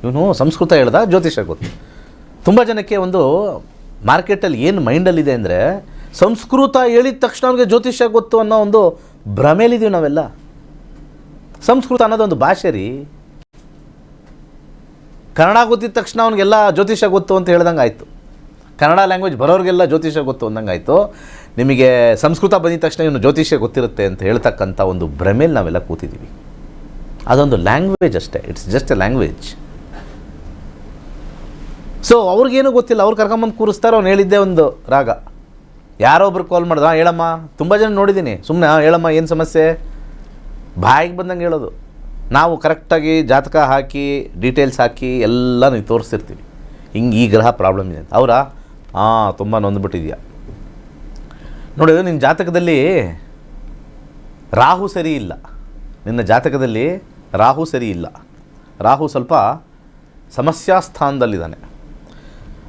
Speaker 2: ಇವನು ಸಂಸ್ಕೃತ ಹೇಳ್ದ, ಜ್ಯೋತಿಷ್ಯ ಗೊತ್ತು. ತುಂಬ ಜನಕ್ಕೆ ಒಂದು ಮಾರ್ಕೆಟಲ್ಲಿ ಏನು ಮೈಂಡಲ್ಲಿದೆ ಅಂದರೆ, ಸಂಸ್ಕೃತ ಹೇಳಿದ ತಕ್ಷಣ ಅವ್ರಿಗೆ ಜ್ಯೋತಿಷ್ಯ ಗೊತ್ತು ಅನ್ನೋ ಒಂದು ಭ್ರಮೇಲಿದ್ದೀವಿ ನಾವೆಲ್ಲ. ಸಂಸ್ಕೃತ ಅನ್ನೋದೊಂದು ಭಾಷೆ ರೀ. ಕನ್ನಡ ಗೊತ್ತಿದ ತಕ್ಷಣ ಅವ್ನಿಗೆಲ್ಲ ಜ್ಯೋತಿಷ್ಯ ಗೊತ್ತು ಅಂತ ಹೇಳ್ದಂಗೆ ಆಯಿತು. ಕನ್ನಡ ಲ್ಯಾಂಗ್ವೇಜ್ ಬರೋರಿಗೆಲ್ಲ ಜ್ಯೋತಿಷ್ಯ ಗೊತ್ತು ಅಂದಂಗೆ ಆಯಿತು. ನಿಮಗೆ ಸಂಸ್ಕೃತ ಬಂದಿದ ತಕ್ಷಣ ಇವನು ಜ್ಯೋತಿಷ್ಯ ಗೊತ್ತಿರುತ್ತೆ ಅಂತ ಹೇಳ್ತಕ್ಕಂಥ ಒಂದು ಭ್ರಮೇಲಿ ನಾವೆಲ್ಲ ಕೂತಿದ್ದೀವಿ. ಅದೊಂದು ಲ್ಯಾಂಗ್ವೇಜ್ ಅಷ್ಟೇ, it's just A language. So ಅವ್ರಿಗೇನು ಗೊತ್ತಿಲ್ಲ, ಅವ್ರು ಕರ್ಕೊಂಬಂದು ಕೂರಿಸ್ತಾರೆ. ಅವ್ನು ಹೇಳಿದ್ದೇ ಒಂದು ರಾಗ. ಯಾರೋ ಒಬ್ರು ಕಾಲ್ ಮಾಡ್ದ, ಹೇಳಮ್ಮ, ತುಂಬ ಜನ ನೋಡಿದ್ದೀನಿ, ಸುಮ್ಮನೆ ಹೇಳಮ್ಮ ಏನು ಸಮಸ್ಯೆ, ಬಾಯಿಗೆ ಬಂದಂಗೆ ಹೇಳೋದು. ನಾವು ಕರೆಕ್ಟಾಗಿ ಜಾತಕ ಹಾಕಿ ಡೀಟೇಲ್ಸ್ ಹಾಕಿ ಎಲ್ಲ ನೀವು ತೋರಿಸ್ತಿರ್ತೀವಿ, ಹಿಂಗೆ ಈ ಗ್ರಹ ಪ್ರಾಬ್ಲಮ್ ಇದೆ ಅಂತ. ಅವರಾ ತುಂಬ ನೊಂದ್ಬಿಟ್ಟಿದ್ಯಾ ನೋಡಿ, ನಿನ್ನ ಜಾತಕದಲ್ಲಿ ರಾಹು ಸರಿ ಇಲ್ಲ. ನಿನ್ನ ಜಾತಕದಲ್ಲಿ ರಾಹು ಸರಿ ಇಲ್ಲ. ರಾಹು ಸ್ವಲ್ಪ ಸಮಸ್ಯಾ ಸ್ಥಾನದಲ್ಲಿದ್ದಾನೆ.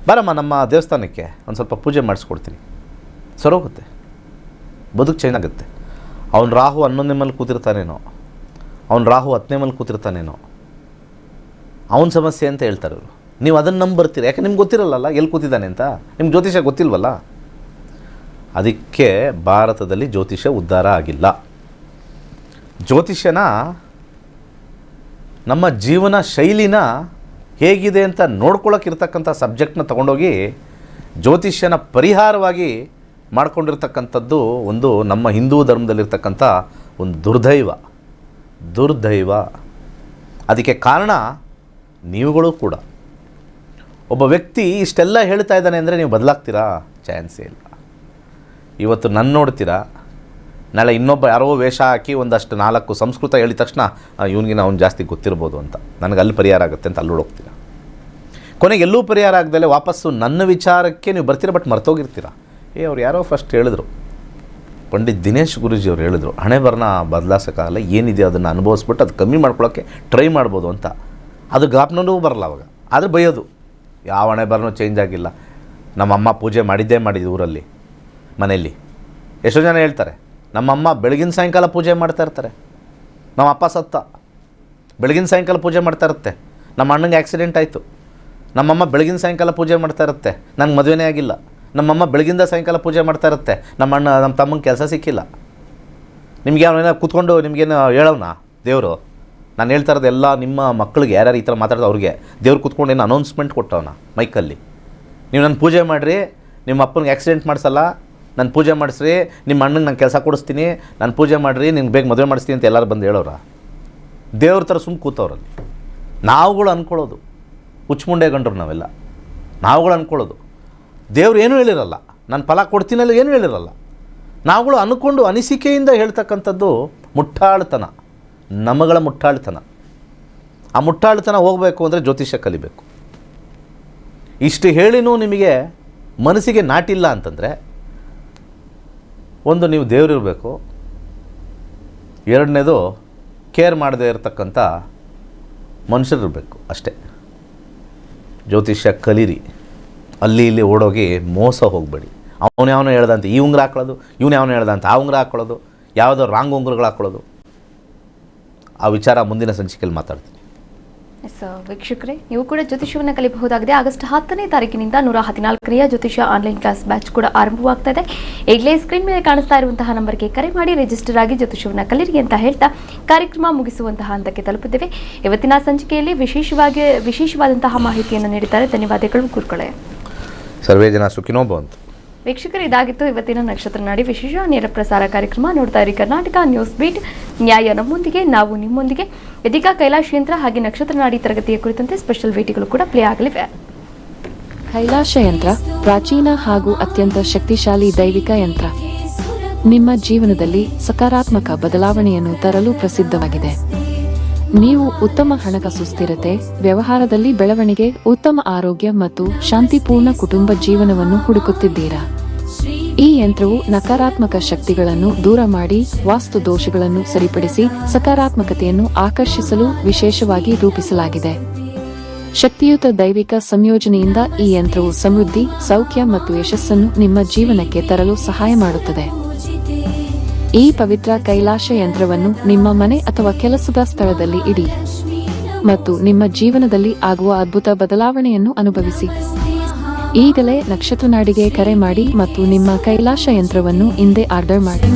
Speaker 2: ಬರಮ್ಮ ನಮ್ಮ ದೇವಸ್ಥಾನಕ್ಕೆ ಒಂದು ಸ್ವಲ್ಪ ಪೂಜೆ ಮಾಡಿಸ್ಕೊಡ್ತೀನಿ, ಸರೋಗುತ್ತೆ, ಬದುಕು ಚೆನ್ನಾಗುತ್ತೆ. ಅವ್ನು ರಾಹು 11ನೇ ಮೇಲೆ ಕೂತಿರ್ತಾನೇನೋ, ಅವ್ನು ರಾಹು 10ನೇ ಮೇಲೆ ಕೂತಿರ್ತಾನೇನೋ, ಅವನ ಸಮಸ್ಯೆ ಅಂತ ಹೇಳ್ತಾರೆ ಅವರು. ನೀವು ಅದನ್ನು ನಂಬರ್ತೀರಿ, ಯಾಕೆ ನಿಮ್ಗೆ ಗೊತ್ತಿರಲ್ಲ ಎಲ್ಲಿ ಕೂತಿದ್ದಾನೆ ಅಂತ. ನಿಮ್ಗೆ ಜ್ಯೋತಿಷ್ಯ ಗೊತ್ತಿಲ್ವಲ್ಲ. ಅದಕ್ಕೆ ಭಾರತದಲ್ಲಿ ಜ್ಯೋತಿಷ್ಯ ಉದ್ಧಾರ ಆಗಿಲ್ಲ. ಜ್ಯೋತಿಷ್ಯನ ನಮ್ಮ ಜೀವನ ಶೈಲಿನ ಹೇಗಿದೆ ಅಂತ ನೋಡ್ಕೊಳ್ಳೋಕ್ಕಿರ್ತಕ್ಕಂಥ ಸಬ್ಜೆಕ್ಟ್ನ ತೊಗೊಂಡೋಗಿ ಜ್ಯೋತಿಷ್ಯನ ಪರಿಹಾರವಾಗಿ ಮಾಡ್ಕೊಂಡಿರ್ತಕ್ಕಂಥದ್ದು ಒಂದು ನಮ್ಮ ಹಿಂದೂ ಧರ್ಮದಲ್ಲಿರ್ತಕ್ಕಂಥ ಒಂದು ದುರ್ದೈವ. ಅದಕ್ಕೆ ಕಾರಣ ನೀವುಗಳು ಕೂಡ. ಒಬ್ಬ ವ್ಯಕ್ತಿ ಇಷ್ಟೆಲ್ಲ ಹೇಳ್ತಾ ಇದ್ದಾನೆ ಅಂದರೆ ನೀವು ಬದಲಾಗ್ತೀರಾ? ಚಾನ್ಸೇ ಇಲ್ಲ. ಇವತ್ತು ನನ್ನ ನೋಡ್ತೀರಾ, ನಾಳೆ ಇನ್ನೊಬ್ಬ ಯಾರೋ ವೇಷ ಹಾಕಿ ಒಂದಷ್ಟು 4 ಸಂಸ್ಕೃತ ಹೇಳಿದ ತಕ್ಷಣ ಇವನಿಗೆ ಅವ್ನು ಜಾಸ್ತಿ ಗೊತ್ತಿರ್ಬೋದು ಅಂತ, ನನಗೆ ಅಲ್ಲಿ ಪರಿಹಾರ ಆಗುತ್ತೆ ಅಂತ ಅಲ್ಲಿ ಹೋಗ್ತೀರಾ. ಕೊನೆಗೆ ಎಲ್ಲೂ ಪರಿಹಾರ ಆಗದಲ್ಲೇ ವಾಪಸ್ಸು ನನ್ನ ವಿಚಾರಕ್ಕೆ ನೀವು ಬರ್ತೀರ, ಬಟ್ ಮರ್ತೋಗಿರ್ತೀರ. ಅವ್ರು ಯಾರೋ ಫಸ್ಟ್ ಹೇಳಿದ್ರು, ಪಂಡಿತ್ ದಿನೇಶ್ ಗುರೂಜಿ ಅವ್ರು ಹೇಳಿದ್ರು, ಹಣೆ ಬರನ ಬದಲಾಯಿಸೋಕ್ಕಾಗಲ್ಲ, ಏನಿದೆ ಅದನ್ನು ಅನುಭವಿಸ್ಬಿಟ್ಟು ಅದು ಕಮ್ಮಿ ಮಾಡ್ಕೊಳ್ಳೋಕ್ಕೆ ಟ್ರೈ ಮಾಡ್ಬೋದು ಅಂತ. ಅದು ಗಾಪ್ನೂ ಬರಲ್ಲ ಅವಾಗ. ಆದರೆ ಬೈಯೋದು, ಯಾವ ಹಣೆ ಬರನೂ ಚೇಂಜ್ ಆಗಿಲ್ಲ, ನಮ್ಮಮ್ಮ ಪೂಜೆ ಮಾಡಿದ್ದು ಊರಲ್ಲಿ ಮನೆಯಲ್ಲಿ. ಎಷ್ಟೋ ಜನ ಹೇಳ್ತಾರೆ, ನಮ್ಮಮ್ಮ ಬೆಳಗಿನ ಸಾಯಂಕಾಲ ಪೂಜೆ ಮಾಡ್ತಾ ಇರ್ತಾರೆ. ನಮ್ಮ ಅಪ್ಪ ಸತ್ತ, ಬೆಳಗಿನ ಸಾಯಂಕಾಲ ಪೂಜೆ ಮಾಡ್ತಾ ಇರುತ್ತೆ. ನಮ್ಮ ಅಣ್ಣಂಗೆ ಆಕ್ಸಿಡೆಂಟ್ ಆಯಿತು, ನಮ್ಮಮ್ಮ ಬೆಳಗಿನ ಸಾಯಂಕಾಲ ಪೂಜೆ ಮಾಡ್ತಾ ಇರುತ್ತೆ. ನನಗೆ ಮದುವೆನೇ ಆಗಿಲ್ಲ, ನಮ್ಮಮ್ಮ ಬೆಳಗಿಂದ ಸಾಯಂಕಾಲ ಪೂಜೆ ಮಾಡ್ತಾ ಇರುತ್ತೆ. ನಮ್ಮ ತಮ್ಮಂಗೆ ಕೆಲಸ ಸಿಕ್ಕಿಲ್ಲ. ನಿಮ್ಗೆ ಏನೋ ಕೂತ್ಕೊಂಡು ನಿಮಗೇನು ಹೇಳೋಣ ದೇವರು? ನಾನು ಹೇಳ್ತಾ ಇರೋದು ಎಲ್ಲ ನಿಮ್ಮ ಮಕ್ಕಳಿಗೆ, ಯಾರ್ಯಾರು ಈ ಥರ ಮಾತಾಡೋದು ಅವ್ರಿಗೆ ದೇವ್ರು ಕೂತ್ಕೊಂಡು ಏನು ಅನೌನ್ಸ್ಮೆಂಟ್ ಕೊಟ್ಟವನ ಮೈಕಲ್ಲಿ, ನೀವು ನನ್ನ ಪೂಜೆ ಮಾಡಿರಿ, ನಿಮ್ಮ ಅಪ್ಪನಿಗೆ ಆಕ್ಸಿಡೆಂಟ್ ಮಾಡಿಸಲ್ಲ, ನಾನು ಪೂಜೆ ಮಾಡಿಸ್ರಿ, ನಿಮ್ಮ ಅಣ್ಣಂಗೆ ನಾನು ಕೆಲಸ ಕೊಡಿಸ್ತೀನಿ, ನಾನು ಪೂಜೆ ಮಾಡಿರಿ, ನಿನ್ಗೆ ಬೇಗ ಮದುವೆ ಮಾಡಿಸ್ತೀನಿ ಅಂತ ಎಲ್ಲರೂ ಬಂದು ಹೇಳೋರ? ದೇವ್ರ ಥರ ಸುಮ್ಮ ಕೂತವ್ರಲ್ಲಿ. ನಾವುಗಳು ಅಂದ್ಕೊಳ್ಳೋದು ಹುಚ್ಚುಮುಂಡೆ ಗಂಡ್ರು ನಾವೆಲ್ಲ. ನಾವುಗಳು ಅಂದ್ಕೊಳ್ಳೋದು ದೇವ್ರು ಏನೂ ಹೇಳಿರಲ್ಲ, ನಾನು ಫಲ ಕೊಡ್ತೀನಲ್ಲ ಏನೂ ಹೇಳಿರಲ್ಲ. ನಾವುಗಳು ಅನ್ಕೊಂಡು ಅನಿಸಿಕೆಯಿಂದ ಹೇಳ್ತಕ್ಕಂಥದ್ದು ಮುಟ್ಟಾಳ್ತನ, ನಮಗಳ ಮುಟ್ಟಾಳ್ತನ. ಆ ಮುಟ್ಟಾಳ್ತನ ಹೋಗಬೇಕು ಅಂದರೆ ಜ್ಯೋತಿಷ್ಯ ಕಲಿಬೇಕು. ಇಷ್ಟು ಹೇಳಿನೂ ನಿಮಗೆ ಮನಸ್ಸಿಗೆ ನಾಟಿಲ್ಲ ಅಂತಂದರೆ, ಒಂದು ನೀವು ದೇವರಿರಬೇಕು, ಎರಡನೇದು ಕೇರ್ ಮಾಡದೇ ಇರತಕ್ಕಂಥ ಮನುಷ್ಯರಿರಬೇಕು ಅಷ್ಟೇ. ಜ್ಯೋತಿಷ್ಯ ಕಲೀರಿ, ಅಲ್ಲಿ ಇಲ್ಲಿ ಓಡೋಗಿ ಮೋಸ ಹೋಗಬೇಡಿ. ಅವನು ಯಾವನೋ ಹೇಳ್ದಂತೆ ಈ ಉಂಗುರ ಹಾಕೊಳ್ಳೋದು, ಇವನು ಯಾವನೋ ಹೇಳ್ದಂತೆ ಆ ಉಂಗುರ ಹಾಕ್ಕೊಳ್ಳೋದು, ಯಾವುದೋ ರಾಂಗ್ ಉಂಗುರಗಳು ಹಾಕ್ಕೊಳ್ಳೋದು, ಆ ವಿಚಾರ ಮುಂದಿನ ಸಂಚಿಕೆಯಲ್ಲಿ ಮಾತಾಡ್ತೀನಿ.
Speaker 1: ಎಸ್ ವೀಕ್ಷಕರೇ, ನೀವು ಕೂಡ ಜ್ಯೋತಿಷ್ಯವನ್ನು ಕಲಿಯಬಹುದಾಗಿದೆ. ಆಗಸ್ಟ್ 10ನೇ ತಾರೀಕಿನಿಂದ 114ನೇ ಜ್ಯೋತಿಷ್ಯ ಆನ್ಲೈನ್ ಕ್ಲಾಸ್ ಬ್ಯಾಚ್ ಕೂಡ ಆರಂಭವಾಗ್ತಾ ಇದೆ. ಈಗಲೇ ಸ್ಕ್ರೀನ್ ಮೇಲೆ ಕಾಣಿಸ್ತಾ ಇರುವಂತಹ ನಂಬರ್ಗೆ ಕರೆ ಮಾಡಿ ರಿಜಿಸ್ಟರ್ ಆಗಿ ಜ್ಯೋತಿಷ್ಯವನ್ನು ಕಲಿಯಿರಿ ಅಂತ ಹೇಳ್ತಾ ಕಾರ್ಯಕ್ರಮ ಮುಗಿಸುವಂತಹ ಹಂತಕ್ಕೆ ತಲುಪಿದ್ದೇವೆ. ಇವತ್ತಿನ ಸಂಚಿಕೆಯಲ್ಲಿ ವಿಶೇಷವಾದಂತಹ ಮಾಹಿತಿಯನ್ನು ನೀಡಿದ್ದಾರೆ. ಧನ್ಯವಾದಗಳು ಗುರುಗಳೇ.
Speaker 2: ಸರ್ವೇ ಜನ ಸುಖಿನೋ ಭವಂತು.
Speaker 1: ವೀಕ್ಷಕರು, ಇದಾಗಿತ್ತು ಇವತ್ತಿನ ನಕ್ಷತ್ರ ನಾಡಿ ವಿಶೇಷ ನೇರ ಪ್ರಸಾರ ಕಾರ್ಯಕ್ರಮ. ನೋಡ್ತಾ ಇರಿ ಕರ್ನಾಟಕ ನ್ಯೂಸ್ ಬೀಟ್. ನ್ಯಾಯ ನಮ್ಮೊಂದಿಗೆ, ನಾವು ನಿಮ್ಮೊಂದಿಗೆ. ಇದೀಗ ಕೈಲಾಶ ಯಂತ್ರ ಹಾಗೆ ನಕ್ಷತ್ರ ನಾಡಿ ತರಗತಿಯ ಕುರಿತಂತೆ ಸ್ಪೆಷಲ್ ಭೇಟಿಗಳು ಕೂಡ ಪ್ಲೇ ಆಗಲಿವೆ.
Speaker 3: ಕೈಲಾಶ ಯಂತ್ರ ಪ್ರಾಚೀನ ಹಾಗೂ ಅತ್ಯಂತ ಶಕ್ತಿಶಾಲಿ ದೈವಿಕ ಯಂತ್ರ. ನಿಮ್ಮ ಜೀವನದಲ್ಲಿ ಸಕಾರಾತ್ಮಕ ಬದಲಾವಣೆಯನ್ನು ತರಲು ಪ್ರಸಿದ್ಧವಾಗಿದೆ. ನೀವು ಉತ್ತಮ ಹಣಕಾಸು ಸ್ಥಿರತೆ, ವ್ಯವಹಾರದಲ್ಲಿ ಬೆಳವಣಿಗೆ, ಉತ್ತಮ ಆರೋಗ್ಯ ಮತ್ತು ಶಾಂತಿಪೂರ್ಣ ಕುಟುಂಬ ಜೀವನವನ್ನು ಹುಡುಕುತ್ತಿದ್ದೀರಾ? ಈ ಯಂತ್ರವು ನಕಾರಾತ್ಮಕ ಶಕ್ತಿಗಳನ್ನು ದೂರ ಮಾಡಿ, ವಾಸ್ತು ದೋಷಗಳನ್ನು ಸರಿಪಡಿಸಿ, ಸಕಾರಾತ್ಮಕತೆಯನ್ನು ಆಕರ್ಷಿಸಲು ವಿಶೇಷವಾಗಿ ರೂಪಿಸಲಾಗಿದೆ. ಶಕ್ತಿಯುತ ದೈವಿಕ ಸಂಯೋಜನೆಯಿಂದ ಈ ಯಂತ್ರವು ಸಮೃದ್ಧಿ, ಸೌಖ್ಯ ಮತ್ತು ಯಶಸ್ಸನ್ನು ನಿಮ್ಮ ಜೀವನಕ್ಕೆ ತರಲು ಸಹಾಯ ಮಾಡುತ್ತದೆ. ಈ ಪವಿತ್ರ ಕೈಲಾಶ ಯಂತ್ರವನ್ನು ನಿಮ್ಮ ಮನೆ ಅಥವಾ ಕೆಲಸದ ಸ್ಥಳದಲ್ಲಿ ಇಡಿ ಮತ್ತು ನಿಮ್ಮ ಜೀವನದಲ್ಲಿ ಆಗುವ ಅದ್ಭುತ ಬದಲಾವಣೆಯನ್ನು ಅನುಭವಿಸಿ. ಈಗಲೇ ನಕ್ಷತ್ರ ನಾಡಿಗೆ ಕರೆ ಮಾಡಿ ಮತ್ತು ನಿಮ್ಮ ಕೈಲಾಶ ಯಂತ್ರವನ್ನು ಹಿಂದೆ ಆರ್ಡರ್ ಮಾಡಿ.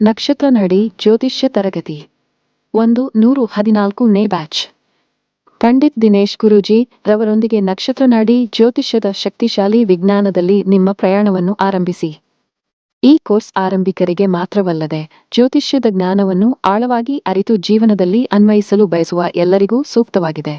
Speaker 3: ನಕ್ಷತ್ರ ನಾಡಿ ಜ್ಯೋತಿಷ್ಯ ತರಗತಿ 114ನೇ ಬ್ಯಾಚ್. ಪಂಡಿತ್ ದಿನೇಶ್ ಗುರೂಜಿ ರವರೊಂದಿಗೆ ನಕ್ಷತ್ರ ನಾಡಿ ಜ್ಯೋತಿಷ್ಯದ ಶಕ್ತಿಶಾಲಿ ವಿಜ್ಞಾನದಲ್ಲಿ ನಿಮ್ಮ ಪ್ರಯಾಣವನ್ನು ಆರಂಭಿಸಿ. ಈ ಕೋರ್ಸ್ ಆರಂಭಿಕರಿಗೆ ಮಾತ್ರವಲ್ಲದೆ ಜ್ಯೋತಿಷ್ಯದ ಜ್ಞಾನವನ್ನು ಆಳವಾಗಿ ಅರಿತು ಜೀವನದಲ್ಲಿ ಅನ್ವಯಿಸಲು ಬಯಸುವ ಎಲ್ಲರಿಗೂ ಸೂಕ್ತವಾಗಿದೆ.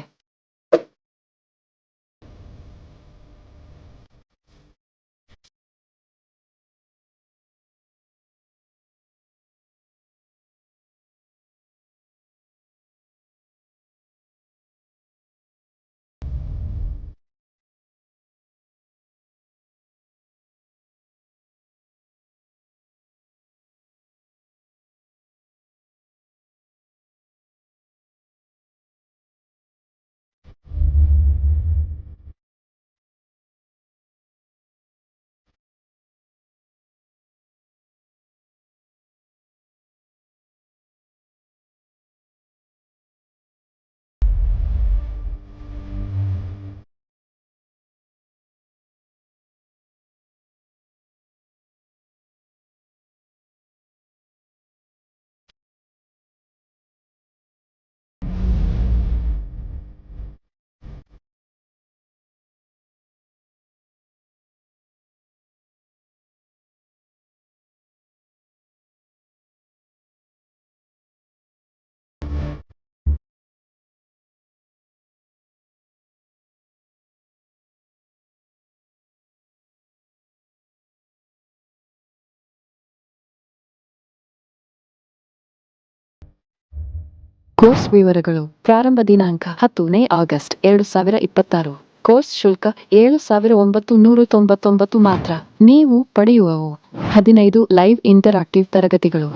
Speaker 3: ಕೋರ್ಸ್ ವಿವರಗಳು. ಪ್ರಾರಂಭ ದಿನಾಂಕ 10ನೇ ಆಗಸ್ಟ್ 2026. ಕೋರ್ಸ್ ಶುಲ್ಕ 7,999 ಮಾತ್ರ. ನೀವು ಪಡೆಯುವವು 15 ಲೈವ್ ಇಂಟರಾಕ್ಟಿವ್ ತರಗತಿಗಳು,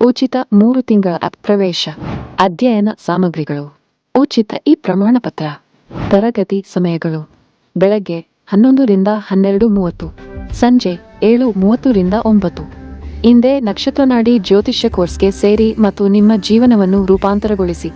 Speaker 3: ಉಚಿತ 3 ತಿಂಗಳ ಆಪ್ ಪ್ರವೇಶ, ಅಧ್ಯಯನ ಸಾಮಗ್ರಿಗಳು, ಉಚಿತ ಈ ಪ್ರಮಾಣಪತ್ರ. ತರಗತಿ ಸಮಯಗಳು: ಬೆಳಗ್ಗೆ 11 ರಿಂದ 12:30, ಸಂಜೆ 7:30 ರಿಂದ 9. ಹಿಂದೆ ನಕ್ಷತ್ರ ನಾಡಿ ಜ್ಯೋತಿಷ್ಯ ಕೋರ್ಸ್ಗೆ ಸೇರಿ ಮತ್ತು ನಿಮ್ಮ ಜೀವನವನ್ನು ರೂಪಾಂತರಗೊಳಿಸಿ.